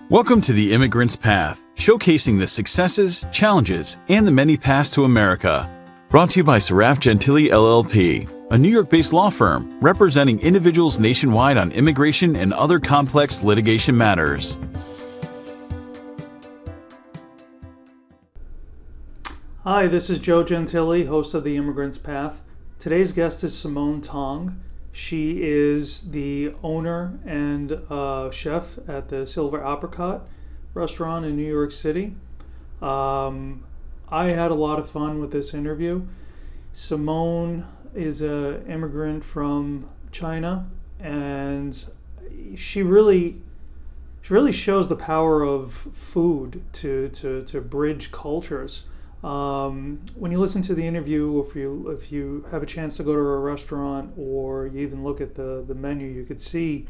Welcome to the Immigrant's Path, showcasing the successes, challenges, and the many paths to America. Brought to you by Sarraf Gentile LLP, a New York-based law firm representing individuals nationwide on immigration and other complex litigation matters. Hi, this is Joe Gentile, host of the Immigrant's Path. Today's guest is Simone Tong. She is the owner and chef at the Silver Apricot restaurant in New York City. I had a lot of fun with this interview. Simone is an immigrant from China, and she really shows the power of food to bridge cultures. When you listen to the interview, if you have a chance to go to a restaurant or you even look at the menu, you could see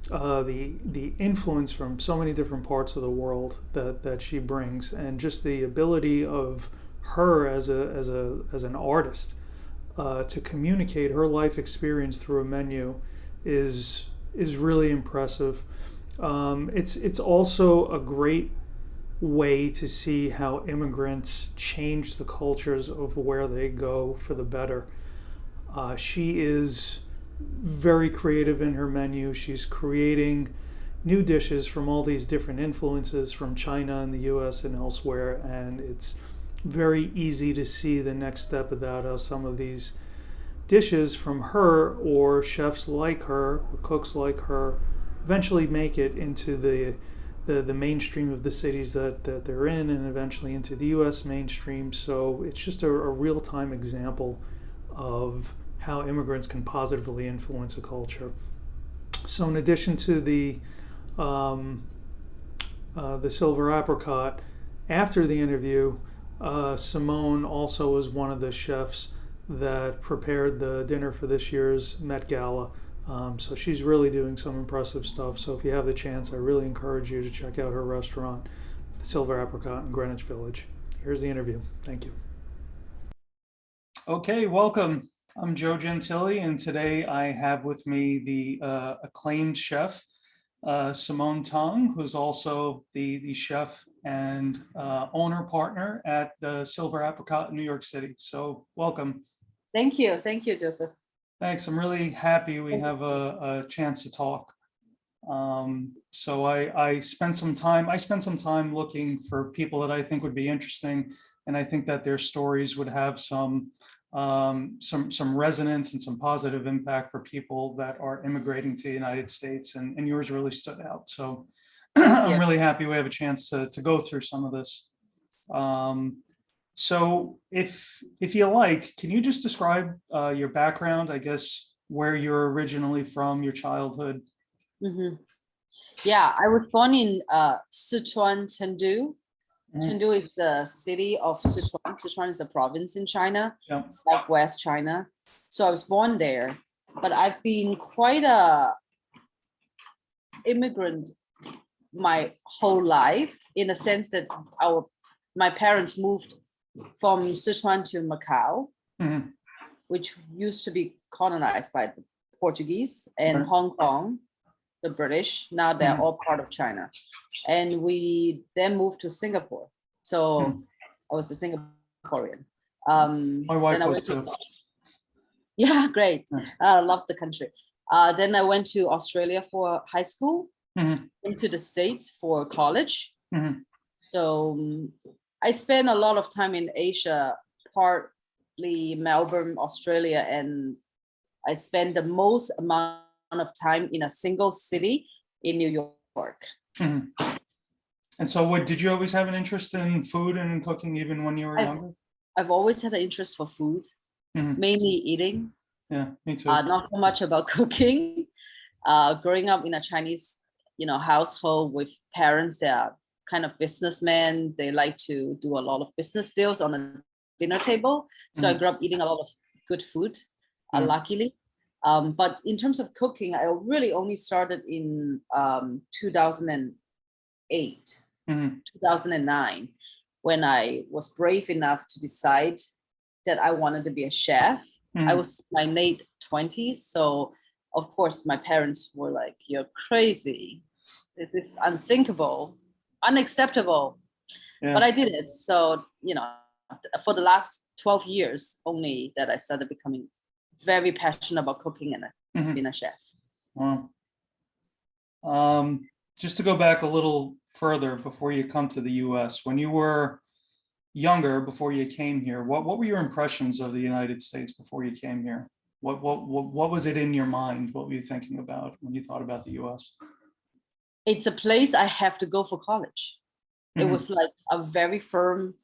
the influence from so many different parts of the world that she brings, and just the ability of her as an artist to communicate her life experience through a menu is really impressive. It's also a great way to see how immigrants change the cultures of where they go for the better. She is very creative in her menu. She's creating new dishes from all these different influences from China and the US and elsewhere, and it's very easy to see the next step of that, how some of these dishes from her or chefs like her or cooks like her eventually make it into the mainstream of the cities that they're in, and eventually into the U.S. mainstream. So it's just a real-time example of how immigrants can positively influence a culture. So in addition to the Silver Apricot, after the interview, Simone also was one of the chefs that prepared the dinner for this year's Met Gala. So she's really doing some impressive stuff. So if you have the chance, I really encourage you to check out her restaurant, the Silver Apricot in Greenwich Village. Here's the interview. Thank you. Okay, welcome. I'm Joe Gentile, and today I have with me the acclaimed chef, Simone Tong, who's also the chef and owner partner at the Silver Apricot in New York City. So welcome. Thank you, Joseph. Thanks. I'm really happy we have a chance to talk. So I spent some time looking for people that I think would be interesting, and I think that their stories would have some resonance and some positive impact for people that are immigrating to the United States, and yours really stood out. So I'm really happy we have a chance to go through some of this. So if you like, can you just describe your background, I guess, where you're originally from, your childhood? Mm-hmm. Yeah, I was born in Sichuan, Chengdu. Chengdu is the city of Sichuan. Sichuan is a province in China, southwest China. So I was born there, but I've been quite a immigrant my whole life, in a sense that my parents moved from Sichuan to Macau, which used to be colonized by the Portuguese, and Hong Kong, the British. Now they're all part of China. And we then moved to Singapore. So I was a Singaporean. My wife was too. Yeah, great. I love the country. Then I went to Australia for high school, into the States for college. So I spent a lot of time in Asia, partly Melbourne, Australia, and I spent the most amount of time in a single city in New York. And so did you always have an interest in food and cooking even when you were younger? I've always had an interest for food, mainly eating. Yeah, me too. Not so much about cooking. Growing up in a Chinese, household with parents that are kind of businessmen, they like to do a lot of business deals on a dinner table. So I grew up eating a lot of good food, luckily. But in terms of cooking, I really only started in 2008, 2009, when I was brave enough to decide that I wanted to be a chef. I was in my late 20s. So of course my parents were like, "You're crazy. it is unthinkable, unacceptable. Yeah. But I did it. So, for the last 12 years only that I started becoming very passionate about cooking and being a chef. Wow. Just to go back a little further before you come to the US, when you were younger, before you came here, what were your impressions of the United States before you came here? What was it in your mind? What were you thinking about when you thought about the US? It's a place I have to go for college. It was like a very firm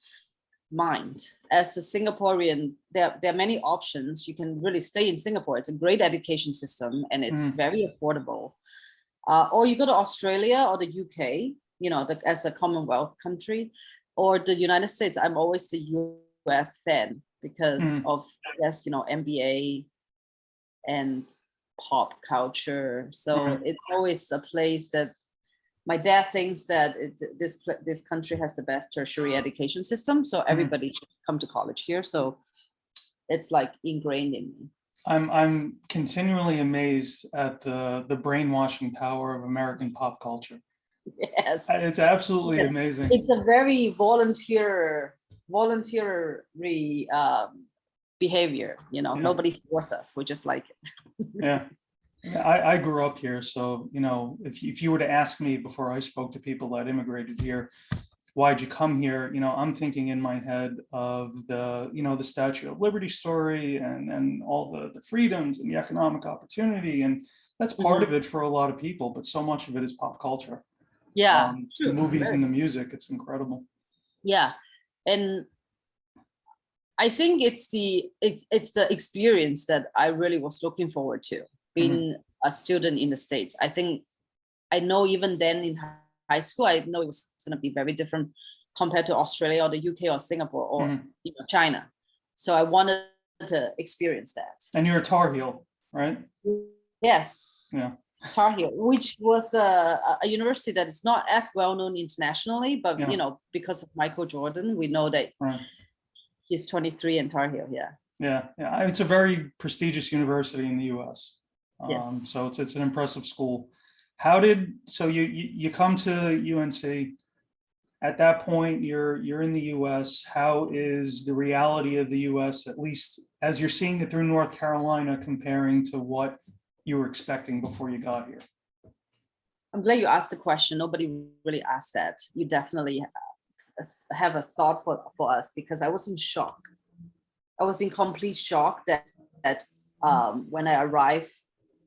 mind. As a Singaporean, there are many options. You can really stay in Singapore. It's a great education system and it's very affordable. Or you go to Australia or the UK, as a Commonwealth country, or the United States. I'm always the US fan because of, I guess, NBA and pop culture. So it's always a place that my dad thinks that this country has the best tertiary education system. So everybody should come to college here. So it's like ingrained in me. I'm continually amazed at the brainwashing power of American pop culture. Yes, it's absolutely amazing. It's a very voluntary behavior. Nobody forces us. We just like it. Yeah. I grew up here, so if you were to ask me before I spoke to people that immigrated here, why'd you come here? I'm thinking in my head of the Statue of Liberty story and all the freedoms and the economic opportunity, and that's part of it for a lot of people. But so much of it is pop culture. Yeah, it's the movies and the music. It's incredible. Yeah, and I think it's the experience that I really was looking forward to. Being a student in the States, I know even then in high school, I know it was going to be very different compared to Australia or the UK or Singapore or China. So I wanted to experience that. And you're a Tar Heel, right? Yes. Yeah. Tar Heel, which was a university that is not as well known internationally, but because of Michael Jordan, we know that he's 23 in Tar Heel. Yeah. It's a very prestigious university in the U.S. Yes. So it's an impressive school. So you come to UNC. At that point, you're in the U.S. How is the reality of the U.S., at least as you're seeing it through North Carolina, comparing to what you were expecting before you got here? I'm glad you asked the question. Nobody really asked that. You definitely have a thought for us, because I was in shock. I was in complete shock that when I arrived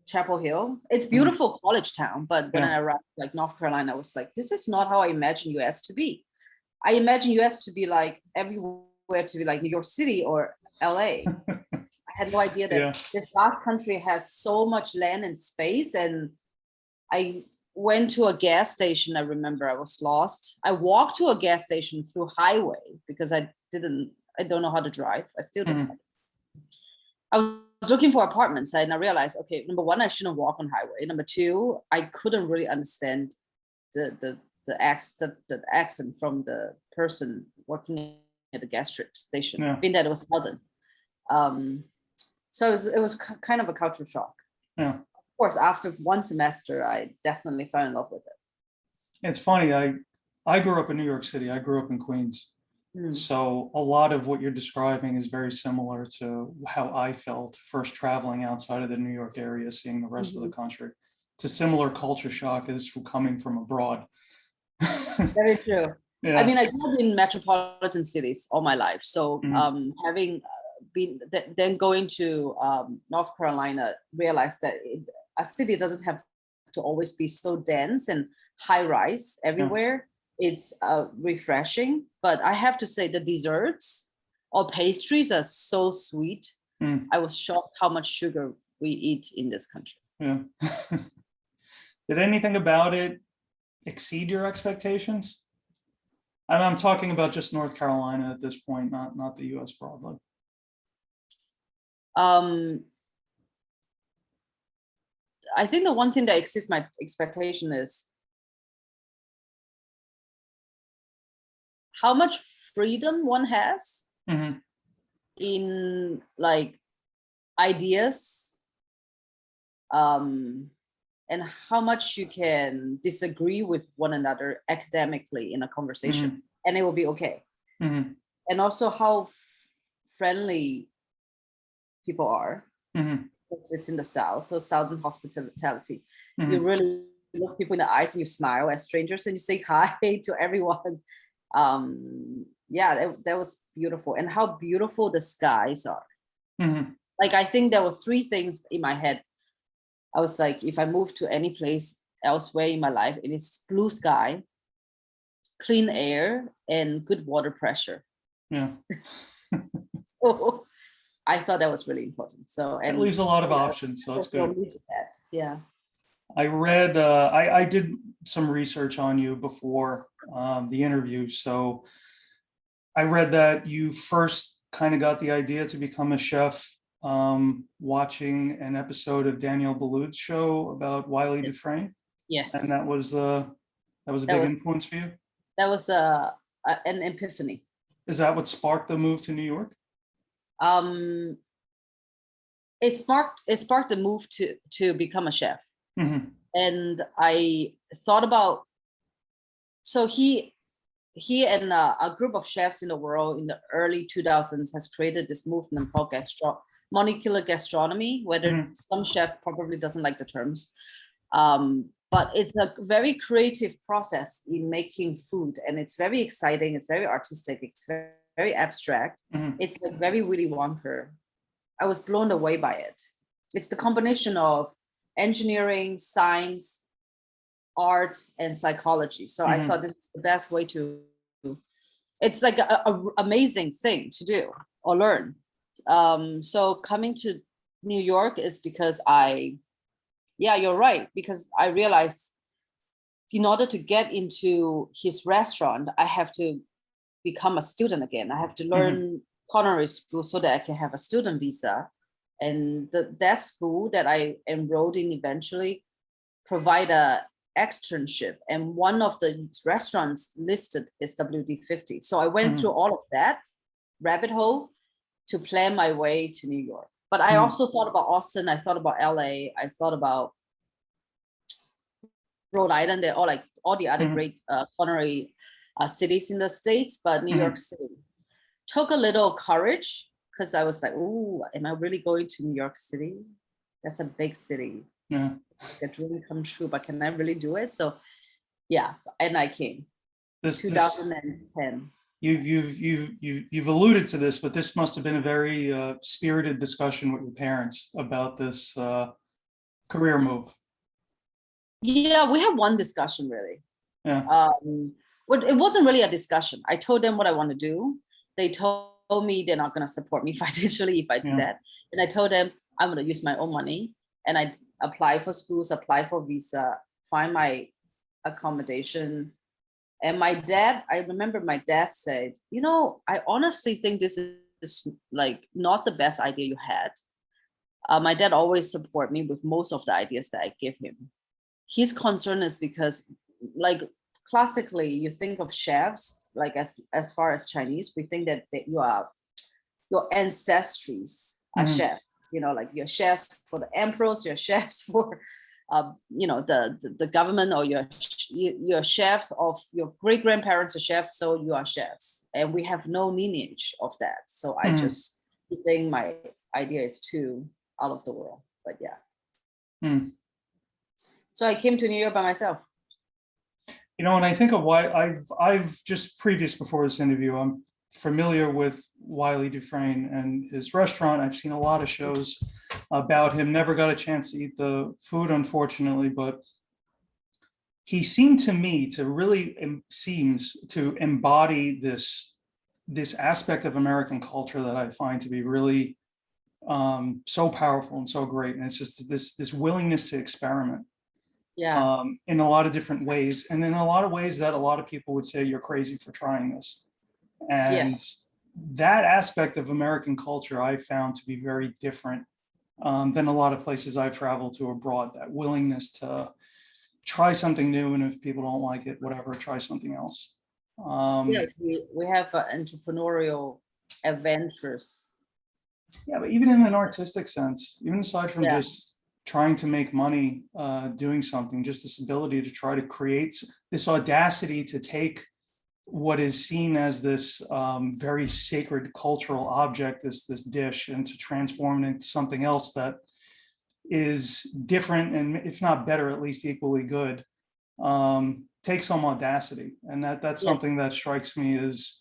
Chapel Hill, it's beautiful college town, but when I arrived like North Carolina, I was like, this is not how I imagine US to be. I imagine US to be like everywhere, to be like New York City or LA. I had no idea that this large country has so much land and space. And I went to a gas station. I remember I was lost. I walked to a gas station through highway because I don't know how to drive. I still don't. I was looking for apartments, and I realized, okay, number one, I shouldn't walk on highway. Number two, I couldn't really understand the accent from the person working at the gas station, being that it was southern. So it was kind of a cultural shock. Yeah. Of course, after one semester, I definitely fell in love with it. It's funny. I grew up in New York City. I grew up in Queens. So a lot of what you're describing is very similar to how I felt first traveling outside of the New York area, seeing the rest of the country. It's a similar culture shock as coming from abroad. Very true. Yeah. I mean, I grew up in metropolitan cities all my life. So having been then going to North Carolina, realized that a city doesn't have to always be so dense and high rise everywhere. It's refreshing, but I have to say the desserts or pastries are so sweet. I was shocked how much sugar we eat in this country. Yeah. Did anything about it exceed your expectations? I'm talking about just North Carolina at this point, not the U.S. broadly. I think the one thing that exceeds my expectation is how much freedom one has in like ideas, and how much you can disagree with one another academically in a conversation, and it will be okay. And also how friendly people are. It's in the South, so Southern hospitality. You really look people in the eyes and you smile as strangers and you say hi to everyone. That was beautiful. And how beautiful the skies are. Like, I think there were three things in my head. I was like, if I move to any place elsewhere in my life, it is blue sky, clean air, and good water pressure. Yeah. So I thought that was really important. So, and it leaves a lot of options, so it's good. Yeah. I read, I did some research on you before the interview. So I read that you first kind of got the idea to become a chef watching an episode of Daniel Boulud's show about Wiley Dufresne. Yes. And that was a big influence for you? That was an epiphany. Is that what sparked the move to New York? It sparked the move to become a chef. And I thought about, so he and a group of chefs in the world in the early 2000s has created this movement called molecular gastronomy, whether some chef probably doesn't like the terms, but it's a very creative process in making food, and it's very exciting, it's very artistic, it's very, very abstract. It's like very Willy Wonka. I was blown away by it. It's the combination of engineering, science, art, and psychology. So I thought this is the best way to, it's like a amazing thing to do or learn. So coming to New York is because you're right, because I realized in order to get into his restaurant, I have to become a student again. I have to learn culinary school so that I can have a student visa. And that school that I enrolled in eventually provide a externship. And one of the restaurants listed is WD-50. So I went through all of that rabbit hole to plan my way to New York. But I also thought about Austin. I thought about LA. I thought about Rhode Island. They're all the other great culinary cities in the States, but New York City took a little courage, because I was like, "Ooh, am I really going to New York City? That's a big city. Yeah, like a dream come true, but can I really do it?" So, yeah, and I came. 2010. You've alluded to this, but this must have been a very spirited discussion with your parents about this career move. Yeah, we had one discussion really. Yeah. It wasn't really a discussion. I told them what I want to do. They told me they're not going to support me financially if I do that. And I told them I'm going to use my own money. And I apply for schools, apply for visa, find my accommodation. And my dad, I remember my dad said, I honestly think this is like not the best idea you had. My dad always support me with most of the ideas that I give him. His concern is because, like, classically, you think of chefs, like as far as Chinese, we think that your ancestries are chefs. Like you're chefs for the emperors, you're chefs for, the government, or you're chefs of your great grandparents are chefs, so you are chefs. And we have no lineage of that. So I just think my idea is too out of the world. But yeah. So I came to New York by myself. When I think of why I've just previous before this interview, I'm familiar with Wiley Dufresne and his restaurant. I've seen a lot of shows about him, never got a chance to eat the food, unfortunately, but he seemed to me to really seems to embody this aspect of American culture that I find to be really so powerful and so great. And it's just this willingness to experiment. Yeah. In a lot of different ways, and in a lot of ways that a lot of people would say you're crazy for trying this. And that aspect of American culture I found to be very different than a lot of places I've traveled to abroad. That willingness to try something new, and if people don't like it, whatever, try something else. We have entrepreneurial adventures. Yeah, but even in an artistic sense, even aside from just trying to make money doing something, just this ability to try to create this audacity to take what is seen as this very sacred cultural object, this dish, and to transform it into something else that is different and, if not better, at least equally good. Takes some audacity, and that's something that strikes me as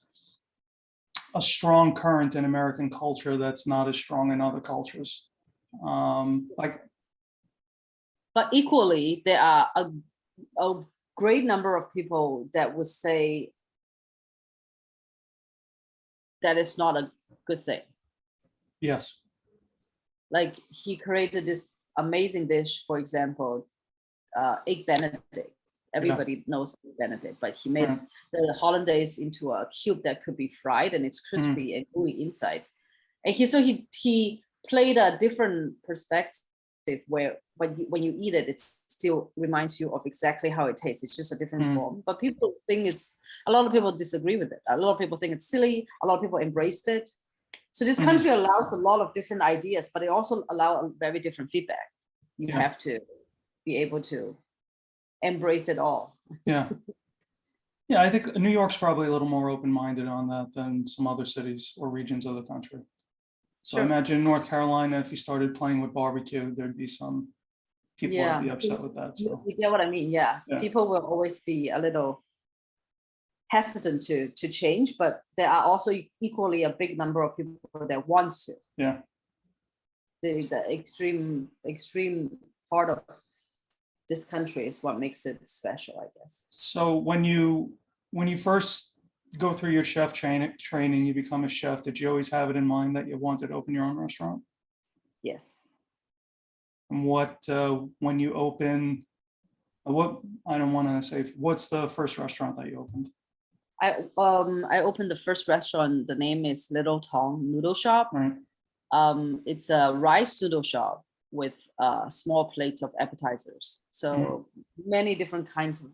a strong current in American culture that's not as strong in other cultures. But equally, there are a great number of people that would say that it's not a good thing. Yes. Like, he created this amazing dish, for example, egg Benedict. Everybody knows egg Benedict, but he made the hollandaise into a cube that could be fried, and it's crispy and gooey inside. And he played a different perspective where when you eat it, it still reminds you of exactly how it tastes. It's just a different form. But people think a lot of people disagree with it. A lot of people think it's silly. A lot of people embraced it. So this country allows a lot of different ideas, but it also allows a very different feedback. You have to be able to embrace it all. Yeah. I think New York's probably a little more open-minded on that than some other cities or regions of the country. So I imagine North Carolina, if you started playing with barbecue, there'd be some people would be upset with that. So you get what I mean? Yeah. People will always be a little hesitant to change, but there are also equally a big number of people that wants to. Yeah. The extreme part of this country is what makes it special, I guess. So when you first go through your chef training, you become a chef, did you always have it in mind that you wanted to open your own restaurant? Yes. And when you open, I don't want to say, what's the first restaurant that you opened? I opened the first restaurant. The name is Little Tong Noodle Shop. Right. It's a rice noodle shop with small plates of appetizers. So many different kinds of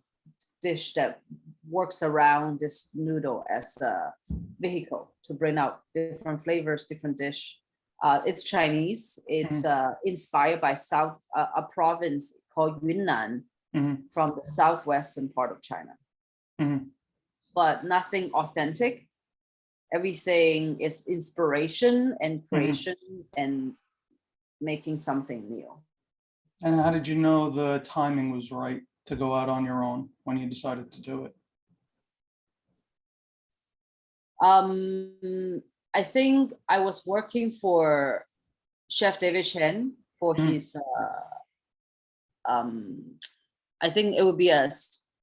dish that works around this noodle as a vehicle to bring out different flavors, different dish. It's Chinese. It's inspired by a province called Yunnan from the southwestern part of China. But nothing authentic. Everything is inspiration and creation and making something new. And how did you know the timing was right to go out on your own when you decided to do it? I think I was working for Chef David Chen for his, I think it would be a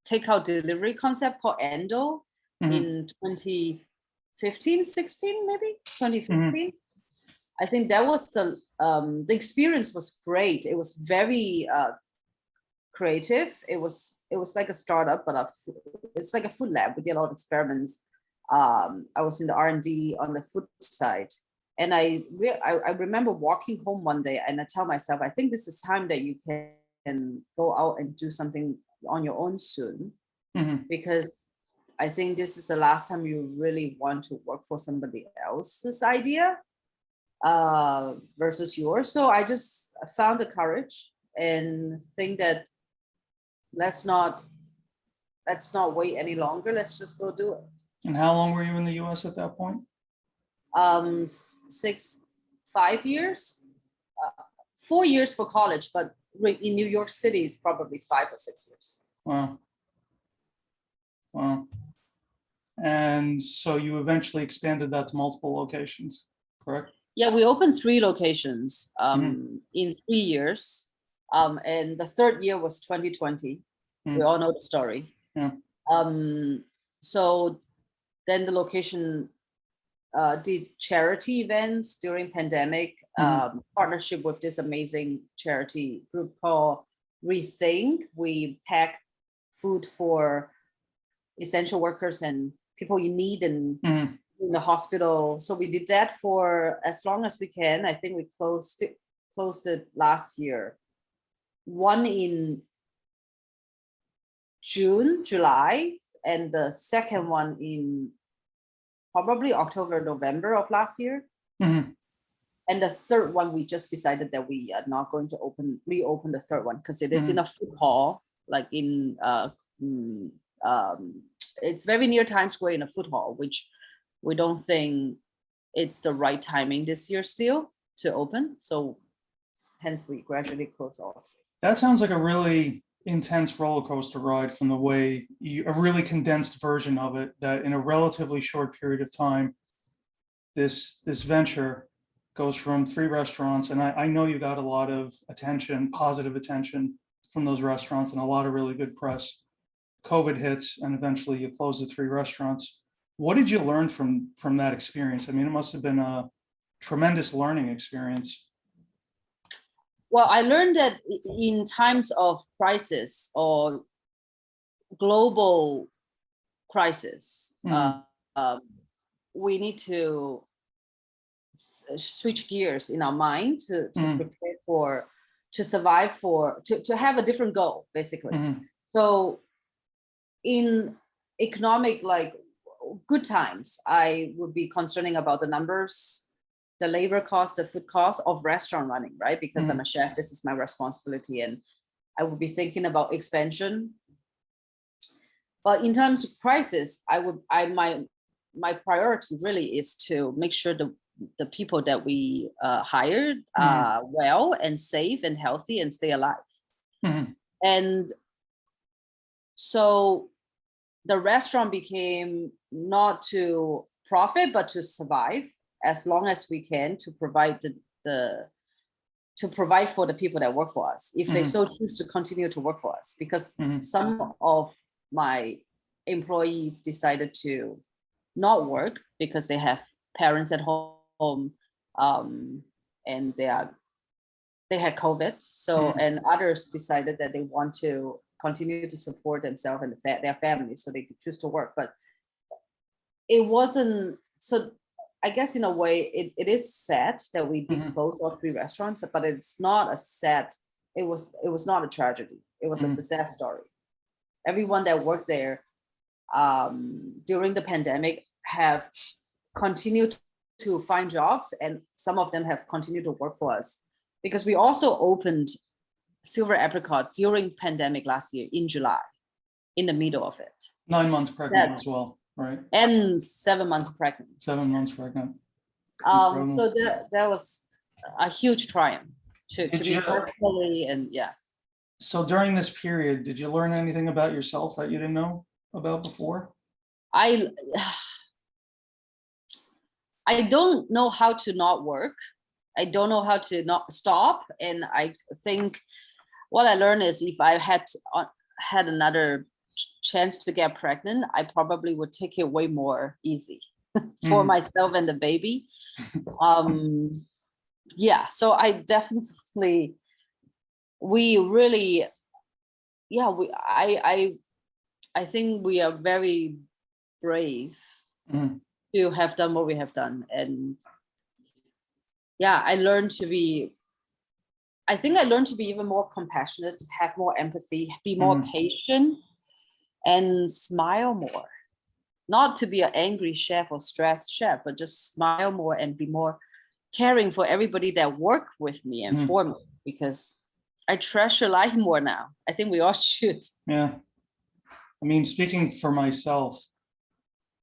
takeout delivery concept called Endo in 2015, 16, maybe 2015. I think that was the experience was great. It was very creative. It was like a startup, but it's like a food lab. We did a lot of experiments. I was in the R&D on the food side, and I remember walking home one day, and I tell myself, I think this is time that you can go out and do something on your own soon, because I think this is the last time you really want to work for somebody else's idea versus yours. So I just found the courage and think that let's not wait any longer. Let's just go do it. And how long were you in the US at that point? 5 years, 4 years for college, but in New York City it's probably 5 or 6 years. Wow. And so you eventually expanded that to multiple locations, correct? Yeah, we opened 3 locations in 3 years. And the third year was 2020. We all know the story. Yeah. So then the location did charity events during pandemic, partnership with this amazing charity group called Rethink. We pack food for essential workers and people in need and in the hospital. So we did that for as long as we can. I think we closed it last year. One in June, July, and the second one in probably October, November of last year. And the third one, we just decided that we are not going to reopen the third one because it is in a food hall, like in it's very near Times Square in a food hall, which we don't think it's the right timing this year still to open. So hence we gradually close all three. That sounds like a really intense roller coaster ride from the way a really condensed version of it, that in a relatively short period of time, this venture goes from 3 restaurants. And I know you got a lot of attention, positive attention from those restaurants and a lot of really good press. COVID hits and eventually you close the 3 restaurants. What did you learn from that experience? I mean, it must have been a tremendous learning experience. Well, I learned that in times of crisis or global crisis, we need to switch gears in our mind to prepare to survive, to have a different goal, basically. So in economic, like good times, I would be concerning about the numbers, the labor cost, the food cost of restaurant running, right? Because I'm a chef, this is my responsibility, and I would be thinking about expansion. But in terms of crisis, my priority really is to make sure the people that we hired are well and safe and healthy and stay alive. And so the restaurant became not to profit, but to survive as long as we can, to provide to provide for the people that work for us, if they so choose to continue to work for us. Because some of my employees decided to not work because they have parents at home, and they had COVID. So and others decided that they want to continue to support themselves and their families, so they could choose to work. But it wasn't, so I guess in a way it is sad that we did close all 3 restaurants, but it's not a sad, it was not a tragedy. It was a success story. Everyone that worked there during the pandemic have continued to find jobs, and some of them have continued to work for us, because we also opened Silver Apricot during pandemic last year in July, in the middle of it. 9 months pregnant as well, right? And 7 months pregnant. 7 months pregnant. So that was a huge triumph to be personally, and yeah. So during this period, did you learn anything about yourself that you didn't know about before? I don't know how to not work. I don't know how to not stop. And I think what I learned is, if I had another chance to get pregnant, I probably would take it way more easy for myself and the baby. Yeah, so I definitely, I think we are very brave to have done what we have done. And yeah, I learned to be even more compassionate, have more empathy, be more patient, and smile more. Not to be an angry chef or stressed chef, but just smile more and be more caring for everybody that work with me and for me, because I treasure life more now. I think we all should. Yeah. I mean, speaking for myself,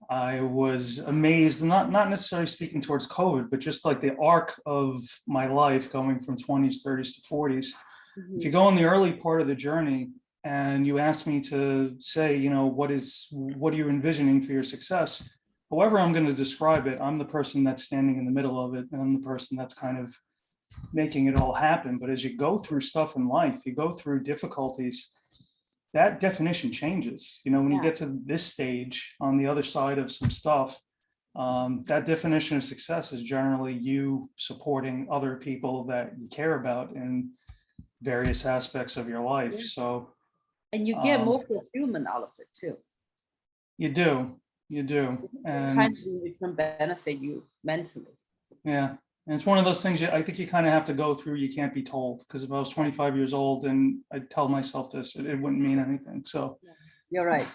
I was amazed, not necessarily speaking towards COVID, but just like the arc of my life going from 20s, 30s to 40s. If you go in the early part of the journey and you ask me to say, you know, what are you envisioning for your success? However I'm going to describe it, I'm the person that's standing in the middle of it, and I'm the person that's kind of making it all happen. But as you go through stuff in life, you go through difficulties, that definition changes. You know, when you get to this stage on the other side of some stuff, that definition of success is generally you supporting other people that you care about in various aspects of your life. So, and you get more fulfillment out of it too. You do. And kind of return benefit you mentally. Yeah. And it's one of those things I think you kind of have to go through. You can't be told, because if I was 25 years old and I'd tell myself this, it wouldn't mean anything. So you're right.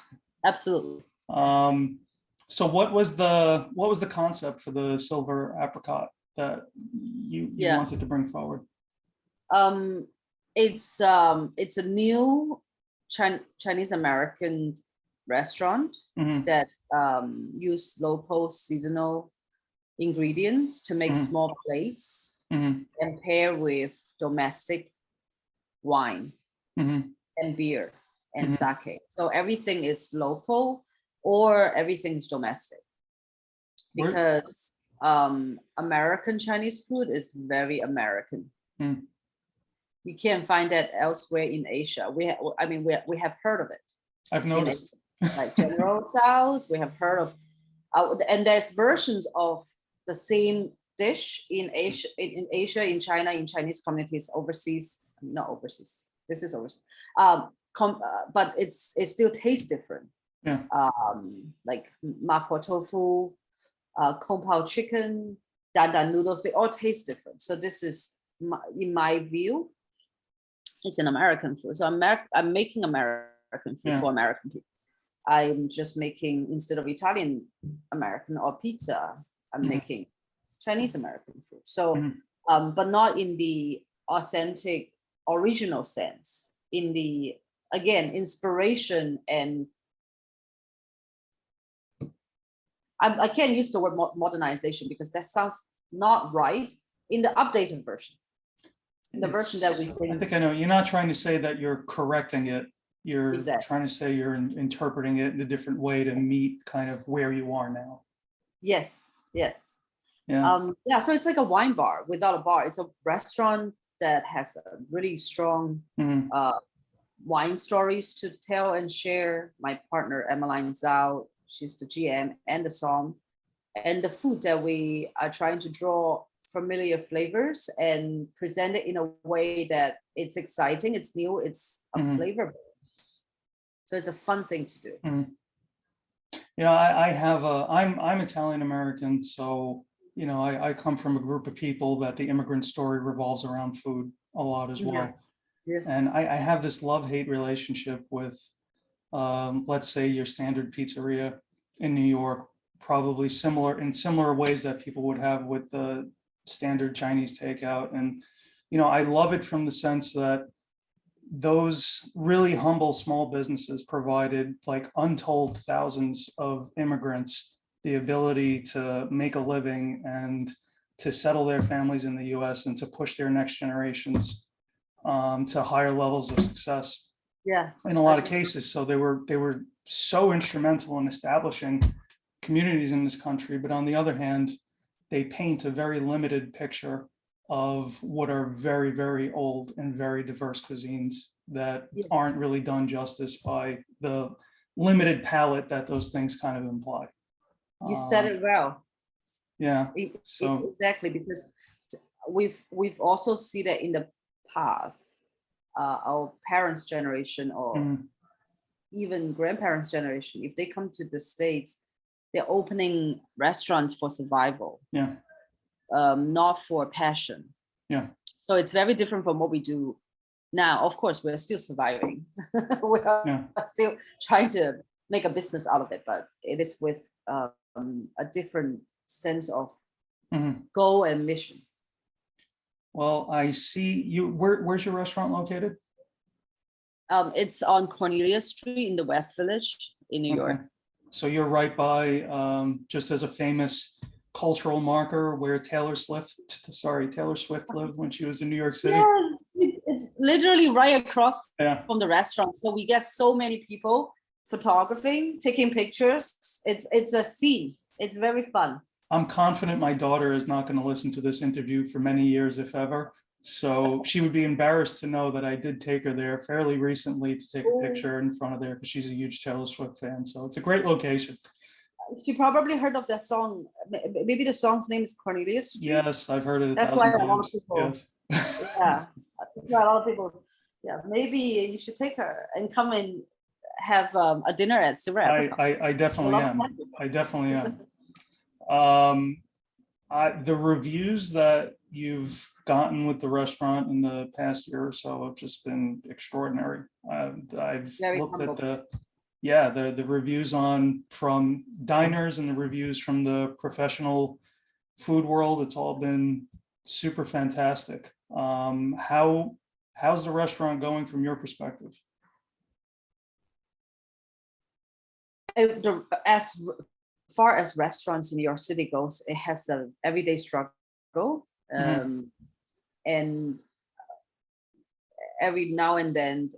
Absolutely. So what was the concept for the Silver Apricot, that you wanted to bring forward? It's a new Chinese American restaurant that use local seasonal ingredients to make small plates and pair with domestic wine and beer and sake. So everything is local or everything is domestic, because American Chinese food is very American. You can't find that elsewhere in Asia. We have heard of it. I've noticed. Like General Tso's, we have heard of, and there's versions of the same dish in Asia, in China, in Chinese communities overseas. Not overseas. This is overseas. But it still tastes different. Yeah. Like mapo tofu, kung pao chicken, dan dan noodles. They all taste different. So this is, in my view, it's an American food. So I'm making American food for American people. I'm just making, instead of Italian American or pizza, I'm making Chinese American food. So, but not in the authentic, original sense. In the, again, inspiration, and I can't use the word modernization because that sounds not right. In the updated version, the version that we bring. I think I know. You're not trying to say that you're correcting it. You're trying to say you're interpreting it in a different way to meet kind of where you are now. Yes. Yeah. So it's like a wine bar without a bar. It's a restaurant that has a really strong wine stories to tell and share. My partner, Emmeline Zhao, she's the GM and the song. And the food that we are trying to draw familiar flavors and present it in a way that it's exciting, it's new, it's a flavor. So it's a fun thing to do. You know, I'm Italian American, so you know, I come from a group of people that the Immigrant Story revolves around food a lot as well. Yes. And I have this love-hate relationship with, let's say, your standard pizzeria in New York, probably similar ways that people would have with the standard Chinese takeout. And, you know, I love it from the sense that those really humble small businesses provided like untold thousands of immigrants the ability to make a living and to settle their families in the US and to push their next generations to higher levels of success. Yeah. In a lot of cases. So they were so instrumental in establishing communities in this country. But on the other hand, they paint a very limited picture of what are very, very old and very diverse cuisines that aren't really done justice by the limited palette that those things kind of imply. You said it well. Yeah. So exactly, because we've also seen that in the past, our parents' generation or even grandparents' generation, if they come to the States, they're opening restaurants for survival. Yeah. Not for passion. Yeah. So it's very different from what we do now. Of course, we're still surviving. We're still trying to make a business out of it, but it is with a different sense of goal and mission. Well, I see you. Where's your restaurant located? It's on Cornelia Street in the West Village in New York. So you're right by, just as a famous cultural marker where Taylor Swift lived when she was in New York City. Yeah, it's literally right across from the restaurant. So we get so many people photographing, taking pictures. It's a scene. It's very fun. I'm confident my daughter is not going to listen to this interview for many years, if ever. So she would be embarrassed to know that I did take her there fairly recently to take a picture in front of there because she's a huge Taylor Swift fan. So it's a great location. She probably heard of that song. Maybe the song's name is Cornelia Street. Yes, I've heard it. That's why a lot of people. Yes. Yeah, a lot of people. Yeah, maybe you should take her and come and have a dinner at Silver Apricot. I definitely am. I definitely am. The reviews that you've gotten with the restaurant in the past year or so have just been extraordinary. I've looked at the reviews from diners and the reviews from the professional food world, it's all been super fantastic. How's the restaurant going from your perspective? As far as restaurants in New York City goes, it has an everyday struggle, and every now and then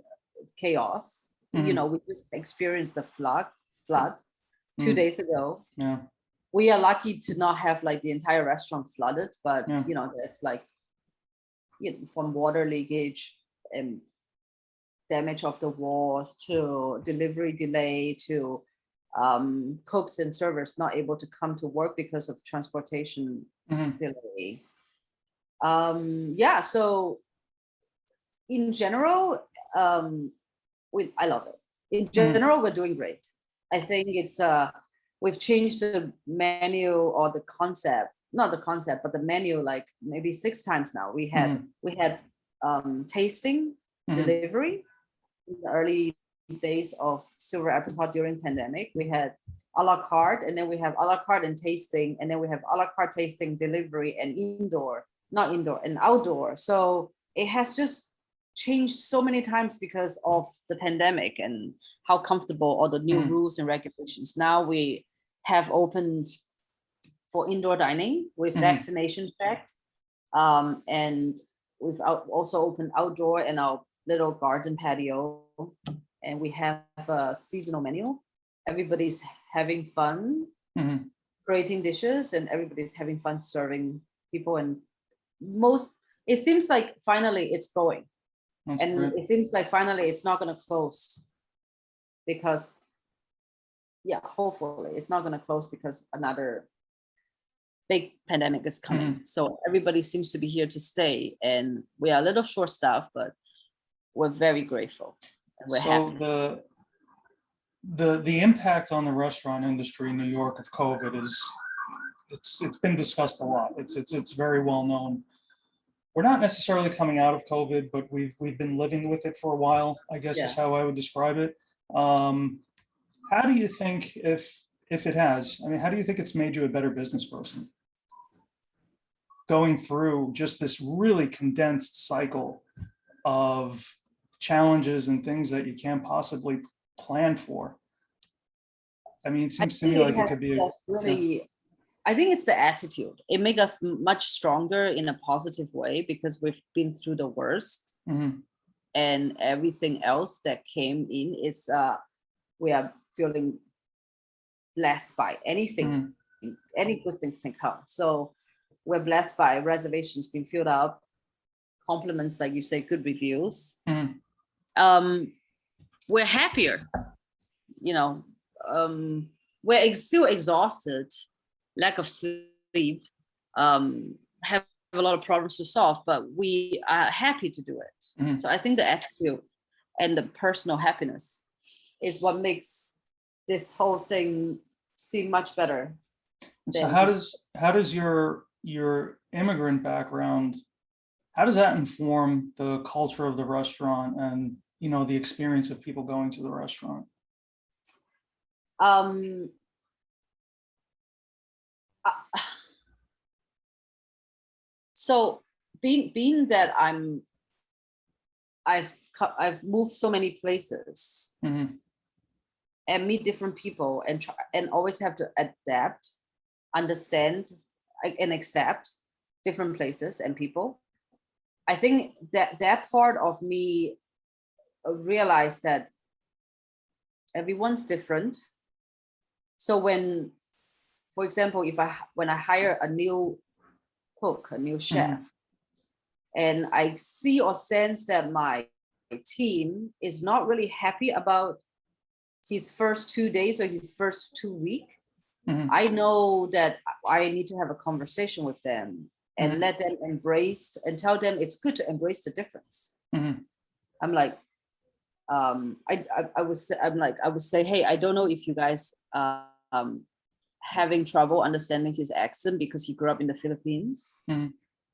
chaos. We just experienced a flood 2 days ago. Yeah. We are lucky to not have like the entire restaurant flooded, but there's like from water leakage and damage of the walls to delivery delay to cooks and servers not able to come to work because of transportation delay. So in general, I love it. In general, we're doing great. I think it's we've changed the menu or the concept, not the concept, but the menu like maybe 6 times now. We had tasting delivery in the early days of Silver Apricot during pandemic. We had a la carte, and then we have a la carte and tasting, and then we have a la carte tasting delivery and outdoor. So it has just changed so many times because of the pandemic and how comfortable all the new rules and regulations. Now we have opened for indoor dining with vaccination checked, and we've also opened outdoor in our little garden patio, and we have a seasonal menu. Everybody's having fun creating dishes, and everybody's having fun serving people. And it seems like finally it's going. That's great. It seems like finally it's not going to close because, hopefully it's not going to close because another big pandemic is coming. So everybody seems to be here to stay, and we are a little short-staffed, but we're very grateful. And we're happy. The impact on the restaurant industry in New York of COVID it's been discussed a lot. It's very well known. We're not necessarily coming out of COVID, but we've been living with it for a while, I guess is how I would describe it. How do you think, if it has, how do you think it's made you a better business person? Going through just this really condensed cycle of challenges and things that you can't possibly plan for. It seems to me like it could be I think it's the attitude. It makes us much stronger in a positive way because we've been through the worst, and everything else that came in is we are feeling blessed by anything. Any good things can come. So we're blessed by reservations being filled up, compliments, like you say, good reviews. We're happier. We're still exhausted, lack of sleep, have a lot of problems to solve, but we are happy to do it. So I think the attitude and the personal happiness is what makes this whole thing seem much better. So how does your immigrant background, how does that inform the culture of the restaurant and the experience of people going to the restaurant? So being that I've moved so many places and meet different people and always have to adapt, understand, and accept different places and people. I think that part of me realized that everyone's different. So when, for example, when I hire a new cook, a new chef, and I see or sense that my team is not really happy about his first 2 days or his first 2 weeks, I know that I need to have a conversation with them and let them embrace and tell them it's good to embrace the difference. I'm like, I would say, hey, I don't know if you guys having trouble understanding his accent because he grew up in the Philippines.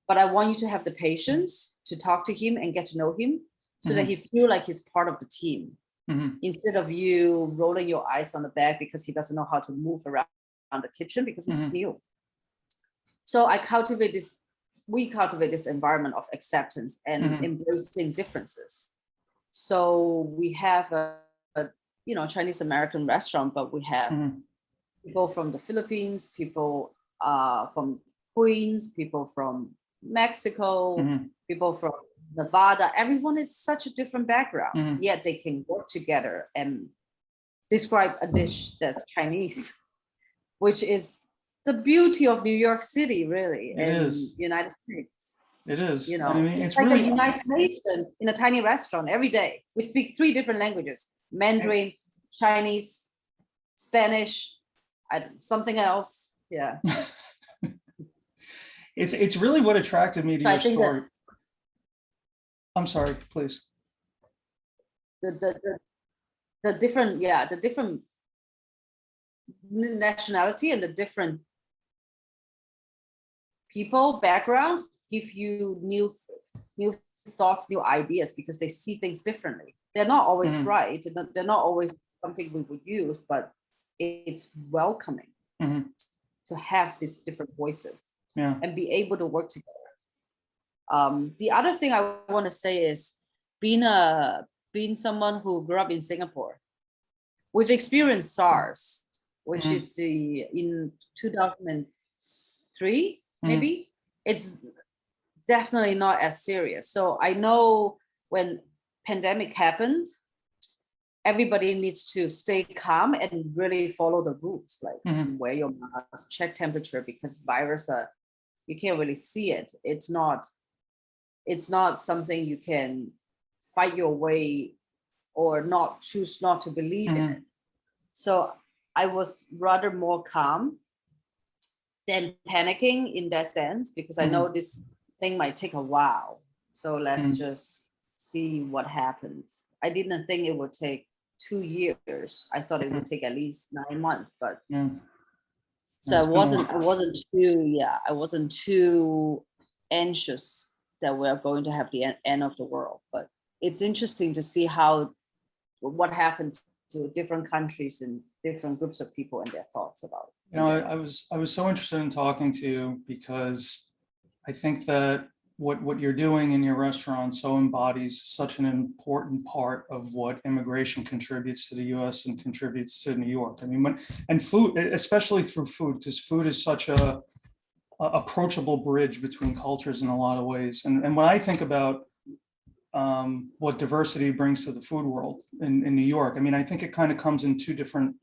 But I want you to have the patience to talk to him and get to know him so that he feel like he's part of the team. Instead of you rolling your eyes on the back because he doesn't know how to move around the kitchen because he's new. So we cultivate this environment of acceptance and embracing differences. So we have a Chinese American restaurant, but we have people from the Philippines, people from Queens, people from Mexico, people from Nevada. Everyone is such a different background, yet they can work together and describe a dish that's Chinese, which is the beauty of New York City, really, and United States. It is. I mean, it's like really a United Nation in a tiny restaurant every day. We speak 3 different languages: Mandarin, Chinese, Spanish, something else. Yeah. It's really what attracted me to your story. I'm sorry, please. The different nationality and the different people background give you new thoughts, new ideas, because they see things differently. They're not always right. They're not always something we would use, but it's welcoming to have these different voices and be able to work together. The other thing I want to say is being someone who grew up in Singapore, we've experienced SARS, which is in 2003, maybe. It's definitely not as serious. So I know when pandemic happened, everybody needs to stay calm and really follow the rules, like wear your mask, check temperature, because virus, you can't really see it. It's not something you can fight your way or choose not to believe in it. So I was rather more calm than panicking in that sense, because I know this thing might take a while. So let's just see what happens. I didn't think it would take 2 years. I thought it would take at least 9 months, but so I wasn't too anxious that we're going to have the end of the world. But it's interesting to see what happened to different countries and different groups of people and their thoughts about it. I was so interested in talking to you because I think that what you're doing in your restaurant so embodies such an important part of what immigration contributes to the U.S. and contributes to New York. I mean, and food, especially through food, because food is such a approachable bridge between cultures in a lot of ways. And when I think about what diversity brings to the food world in New York, I mean, I think it kind of comes in 2 different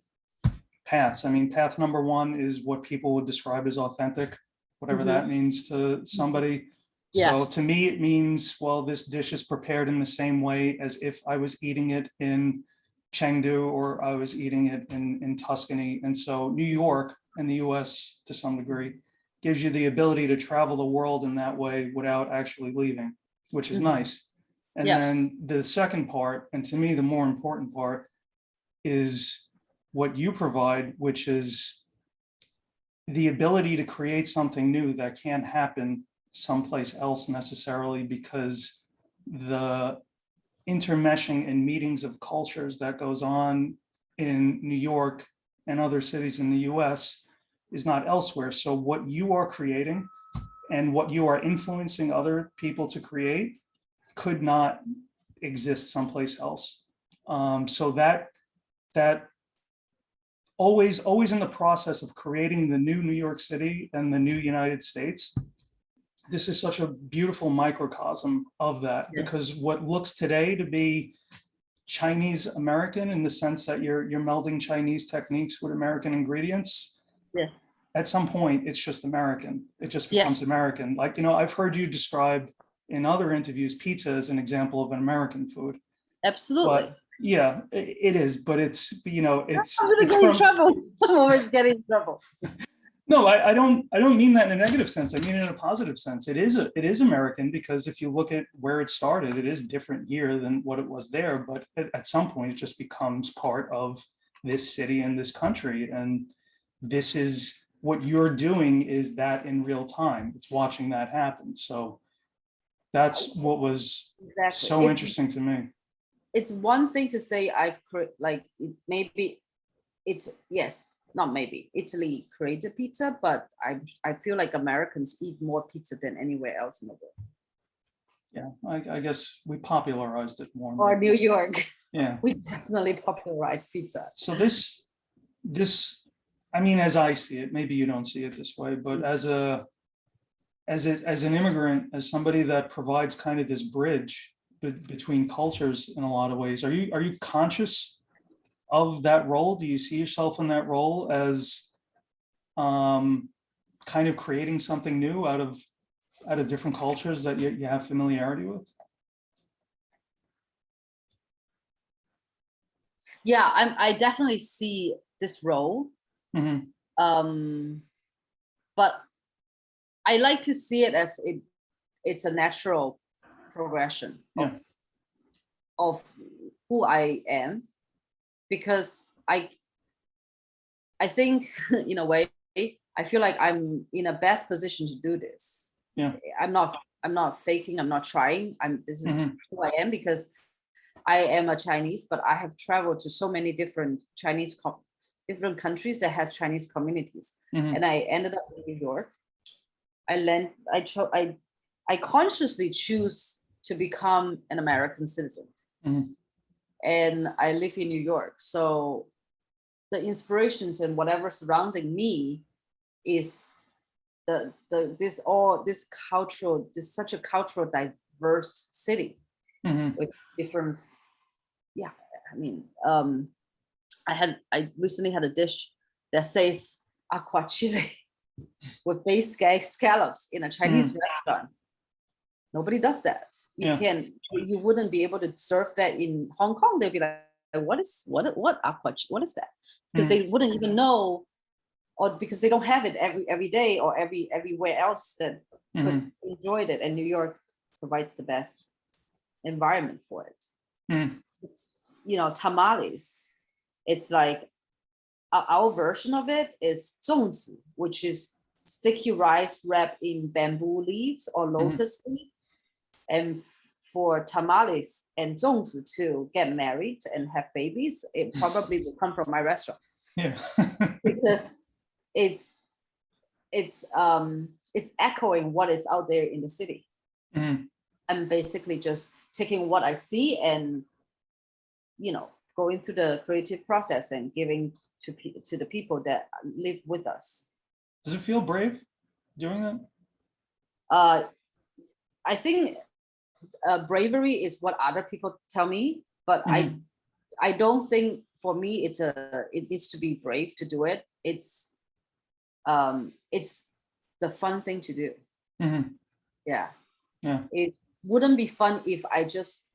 paths. I mean, path number 1 is what people would describe as authentic, whatever that means to somebody. Yeah. So to me, it means, well, this dish is prepared in the same way as if I was eating it in Chengdu or I was eating it in Tuscany. And so New York and the US to some degree gives you the ability to travel the world in that way without actually leaving, which is nice. And then the second part, and to me, the more important part, is what you provide, which is the ability to create something new that can't happen someplace else necessarily, because the intermeshing and meetings of cultures that goes on in New York and other cities in the US is not elsewhere. So what you are creating and what you are influencing other people to create could not exist someplace else. So that always in the process of creating the new New York City and the new United States, this is such a beautiful microcosm of that, because what looks today to be Chinese American, in the sense that you're melding Chinese techniques with American ingredients, at some point it's just American. It just becomes American. Like, I've heard you describe in other interviews pizza as an example of an American food. Absolutely. But yeah, it is, but it's I'm gonna get in trouble. I'm always getting in trouble. No, I don't mean that in a negative sense. I mean it in a positive sense. It is American, because if you look at where it started, it is different here than what it was there. But at some point, it just becomes part of this city and this country. And this is what you're doing, is that in real time. It's watching that happen. So that's what was so interesting to me. It's one thing to say maybe not maybe Italy created pizza, but I feel like Americans eat more pizza than anywhere else in the world. Yeah, I guess we popularized it more. Or New York. Yeah. We definitely popularized pizza. So this, I mean, as I see it, maybe you don't see it this way, but as an immigrant, as somebody that provides kind of this bridge between cultures in a lot of ways, are you conscious of that role? Do you see yourself in that role as kind of creating something new out of different cultures that you have familiarity with? Yeah, I definitely see this role. Mm-hmm. But I like to see it as it's a natural progression of who I am, because I think in a way I feel like I'm in a best position to do this. Yeah. I'm not faking, I'm not trying. This is who I am, because I am a Chinese, but I have traveled to so many different different countries that has Chinese communities. And I ended up in New York. I consciously choose to become an American citizen. And I live in New York. So the inspirations and whatever surrounding me is this such a cultural diverse city with different. Yeah, I mean, I recently had a dish that says aqua chile with baked scallops in a Chinese restaurant. Nobody does that. You wouldn't be able to serve that in Hong Kong. They'd be like, what aqua chile? What is that? Because they wouldn't even know, or because they don't have it every day or everywhere else that could enjoy it. And New York provides the best environment for it. It's, tamales. It's like our version of it is 粽子, which is sticky rice wrapped in bamboo leaves or lotus leaf. And for tamales and 粽子to get married and have babies, it probably will come from my restaurant. Yeah. Because it's echoing what is out there in the city. I'm basically just taking what I see and going through the creative process and giving to the people that live with us. Does it feel brave doing that? I think bravery is what other people tell me, but I don't think for me it needs to be brave to do it. It's the fun thing to do. Yeah. It wouldn't be fun if I just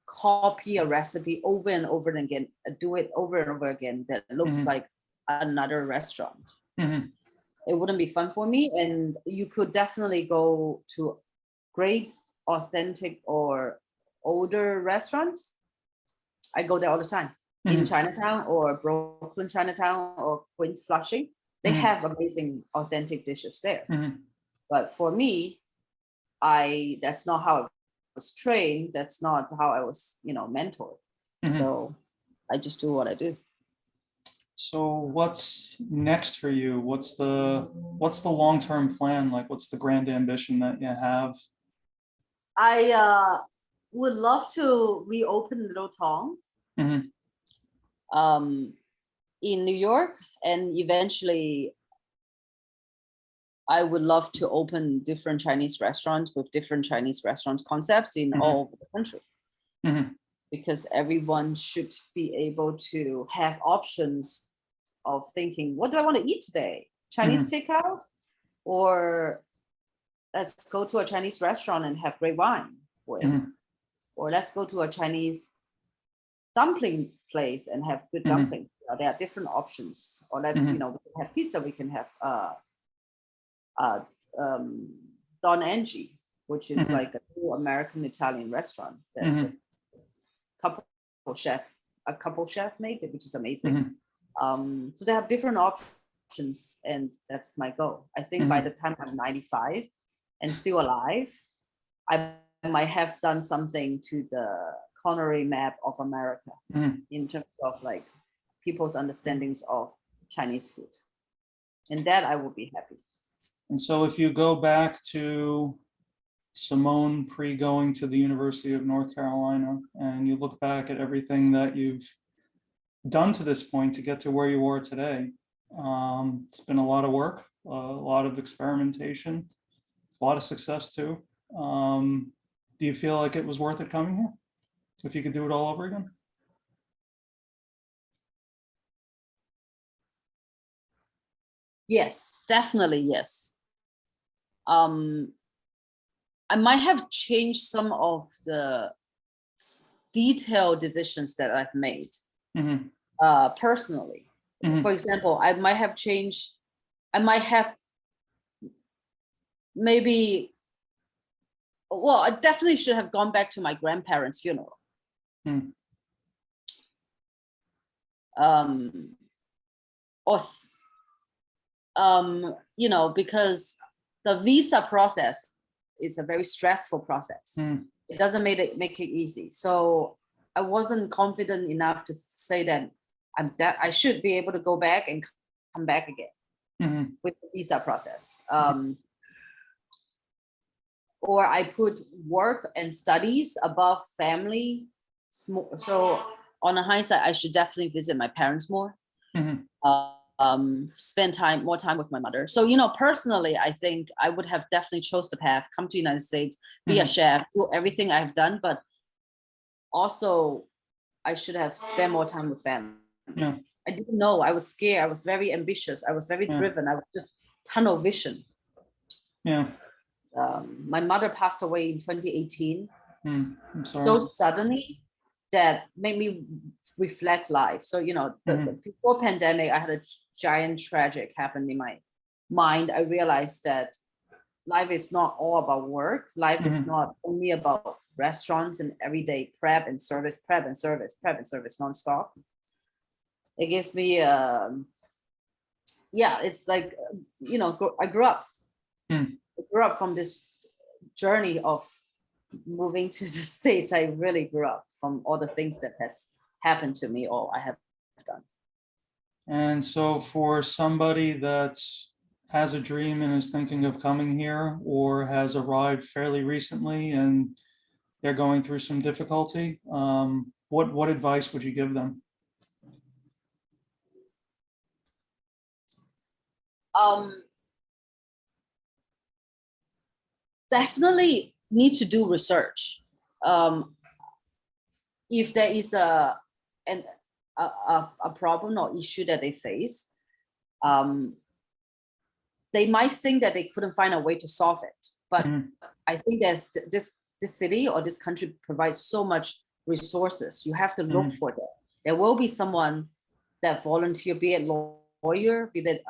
copy a recipe over and over again, do it over and over again that looks like another restaurant. It wouldn't be fun for me. And you could definitely go to great, authentic or older restaurants. I go there all the time. In Chinatown or Brooklyn Chinatown or Queens Flushing. They have amazing authentic dishes there. But for me, that's not how I was trained. That's not how I was, mentored. So I just do what I do. So what's next for you? What's the long-term plan? Like, what's the grand ambition that you have? I would love to reopen Little Tong in New York, and eventually I would love to open different Chinese restaurants with different Chinese restaurants concepts in all over the country. Because everyone should be able to have options of thinking, what do I want to eat today? Chinese takeout, or let's go to a Chinese restaurant and have great wine with, or let's go to a Chinese dumpling place and have good dumplings. There are different options. Or we can have pizza. We can have Don Angie, which is like a new American Italian restaurant that a couple chef made it, which is amazing. So they have different options, and that's my goal. I think by the time I'm 95 and still alive, I might have done something to the culinary map of America in terms of like people's understandings of Chinese food. And that I will be happy. And so if you go back to Simone pre-going to the University of North Carolina, and you look back at everything that you've done to this point to get to where you are today, it's been a lot of work, a lot of experimentation, a lot of success too. Do you feel like it was worth it coming here? If you could do it all over again? Yes, definitely yes. I might have changed some of the detailed decisions that I've made personally. For example, I might have maybe, well, I definitely should have gone back to my grandparents' funeral. You know, because the visa process is a very stressful process. It doesn't make it easy. So I wasn't confident enough to say that I should be able to go back and come back again with the visa process. Or I put work and studies above family. So on a hindsight, I should definitely visit my parents more. Spend more time with my mother. So, you know, personally, I think I would have definitely chose the path, come to the United States, be a chef, do everything I've done, but also I should have spent more time with family. I didn't know. I was scared. I was very ambitious. I was very driven. I was just tunnel vision. My mother passed away in 2018. So suddenly that made me reflect life. So, you know, before pandemic, I had a giant tragic happen in my mind. I realized that life is not all about work. Life is not only about restaurants and everyday prep and service nonstop. It gives me, it's like, you know, I grew up from this journey of moving to the States. I really grew up from all the things that has happened to me or I have done. And so for somebody that has a dream and is thinking of coming here or has arrived fairly recently and they're going through some difficulty, what advice would you give them? Definitely need to do research. If there is a problem or issue that they face, they might think that they couldn't find a way to solve it. But I think there's this city or this country provides so much resources. You have to look for that. There will be someone that volunteer, be it lawyer, be it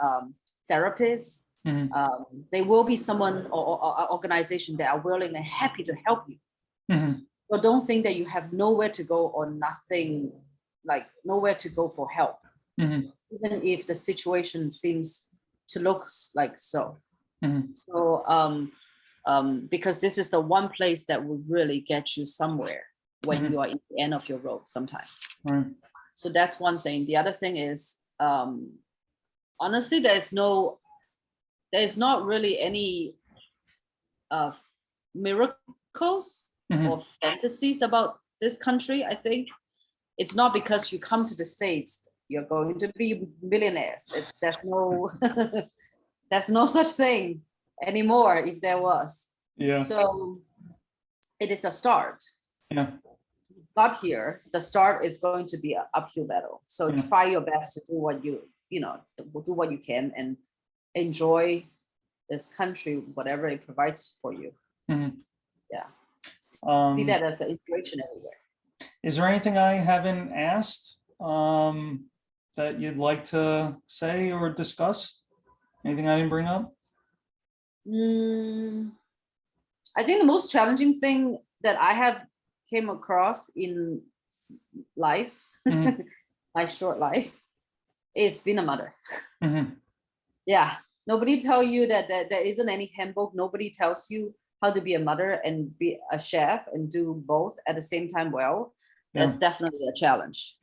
therapist. There will be someone or organization that are willing and happy to help you. So don't think that you have nowhere to go or nothing, like nowhere to go for help, even if the situation seems to look like so. So because this is the one place that will really get you somewhere when you are at the end of your rope sometimes. So that's one thing. The other thing is, honestly, there's not really any miracles or fantasies about this country. I think it's not because you come to the States you're going to be millionaires. There's no there's no such thing anymore. If there was, so it is a start. But here the start is going to be an uphill battle. So try your best to do what you can and enjoy this country, whatever it provides for you. See that as an inspiration everywhere. Is there anything I haven't asked that you'd like to say or discuss? Anything I didn't bring up? I think the most challenging thing that I have came across in life, my short life, is being a mother. Nobody tell you that there isn't any handbook. Nobody tells you how to be a mother and be a chef and do both at the same time well. That's definitely a challenge.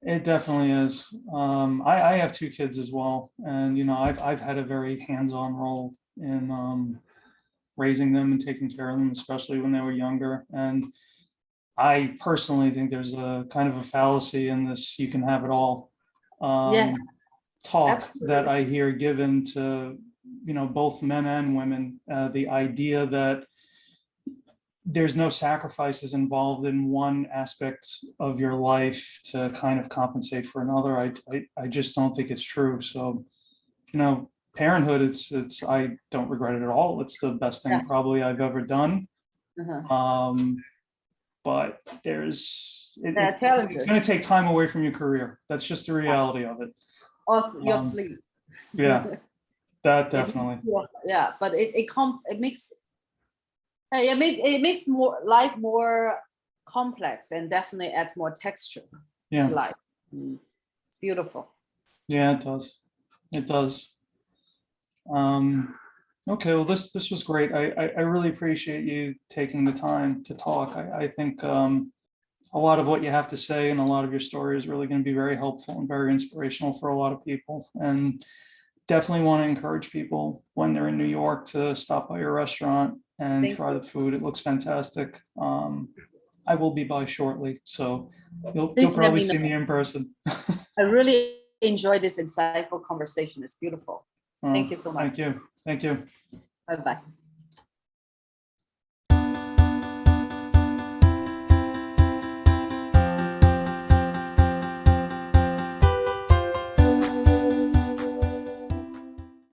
It definitely is. I have two kids as well, and I've had a very hands-on role in raising them and taking care of them, especially when they were younger. And I personally think there's a kind of a fallacy in this "you can have it all" Yes, talk that absolutely. I hear given to both men and women. The idea that there's no sacrifices involved in one aspect of your life to kind of compensate for another. I just don't think it's true. So, parenthood, it's I don't regret it at all. It's the best Yeah. thing probably I've ever done. Uh-huh. But it's Challenges. going to take time away from your career. That's just the reality of it. Also, your sleep. Yeah, that definitely. Yeah, but it makes more life more complex and definitely adds more texture to life. It's beautiful. Yeah, it does. It does. Okay, well, this was great. I really appreciate you taking the time to talk. I think a lot of what you have to say and a lot of your story is really going to be very helpful and very inspirational for a lot of people. And definitely want to encourage people when they're in New York to stop by your restaurant and try the food. It looks fantastic. I will be by shortly, so you'll probably see me in person. I really enjoyed this insightful conversation. It's beautiful. Thank you so much. Thank you. Thank you. Bye-bye.